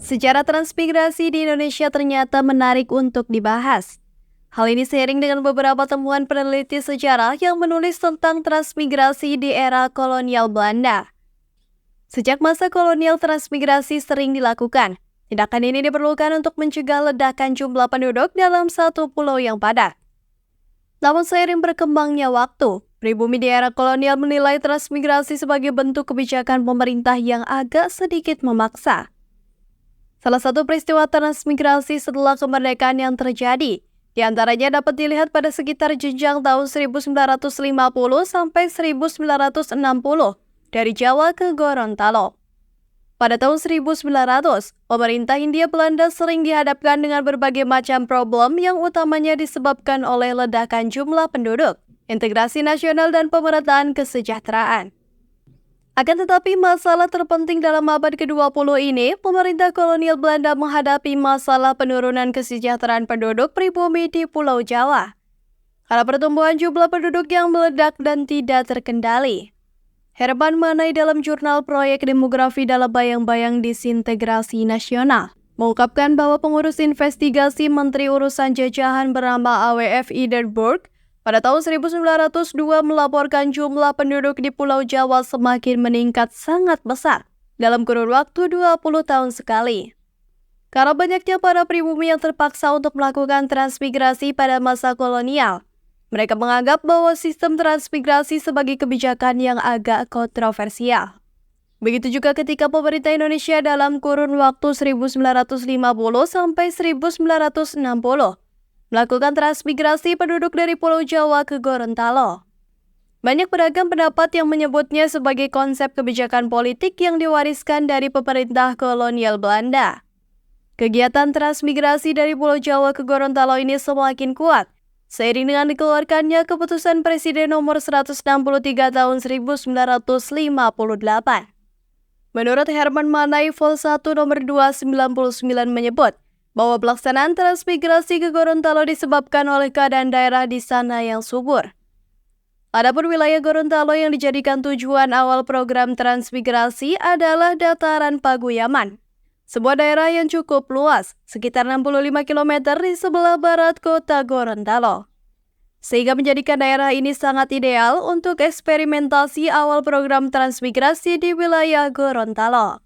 Sejarah transmigrasi di Indonesia ternyata menarik untuk dibahas. Hal ini seiring dengan beberapa temuan peneliti sejarah yang menulis tentang transmigrasi di era kolonial Belanda. Sejak masa kolonial, transmigrasi sering dilakukan. Tindakan ini diperlukan untuk mencegah ledakan jumlah penduduk dalam satu pulau yang padat. Namun seiring berkembangnya waktu, pribumi di era kolonial menilai transmigrasi sebagai bentuk kebijakan pemerintah yang agak sedikit memaksa. Salah satu peristiwa transmigrasi setelah kemerdekaan yang terjadi, di antaranya dapat dilihat pada sekitar jenjang tahun 1950 sampai 1960 dari Jawa ke Gorontalo. Pada tahun 1900, pemerintah Hindia Belanda sering dihadapkan dengan berbagai macam problem yang utamanya disebabkan oleh ledakan jumlah penduduk, integrasi nasional dan pemerataan kesejahteraan. Akan tetapi masalah terpenting dalam abad ke-20 ini, pemerintah kolonial Belanda menghadapi masalah penurunan kesejahteraan penduduk pribumi di Pulau Jawa. Karena pertumbuhan jumlah penduduk yang meledak dan tidak terkendali. Herman Manai dalam jurnal Proyek Demografi dalam Bayang-Bayang Disintegrasi Nasional mengungkapkan bahwa pengurus investigasi Menteri Urusan Jajahan bernama AWF Iderburg pada tahun 1902 melaporkan jumlah penduduk di Pulau Jawa semakin meningkat sangat besar dalam kurun waktu 20 tahun sekali. Karena banyaknya para pribumi yang terpaksa untuk melakukan transmigrasi pada masa kolonial, mereka menganggap bahwa sistem transmigrasi sebagai kebijakan yang agak kontroversial. Begitu juga ketika pemerintah Indonesia dalam kurun waktu 1950 sampai 1960 melakukan transmigrasi penduduk dari Pulau Jawa ke Gorontalo. Banyak beragam pendapat yang menyebutnya sebagai konsep kebijakan politik yang diwariskan dari pemerintah kolonial Belanda. Kegiatan transmigrasi dari Pulau Jawa ke Gorontalo ini semakin kuat seiring dengan dikeluarkannya keputusan Presiden nomor 163 tahun 1958. Menurut Herman Manai, Vol 1 nomor 299 menyebut bahwa pelaksanaan transmigrasi ke Gorontalo disebabkan oleh keadaan daerah di sana yang subur. Adapun wilayah Gorontalo yang dijadikan tujuan awal program transmigrasi adalah dataran Paguyaman, sebuah daerah yang cukup luas, sekitar 65 km di sebelah barat kota Gorontalo. Sehingga menjadikan daerah ini sangat ideal untuk eksperimentasi awal program transmigrasi di wilayah Gorontalo.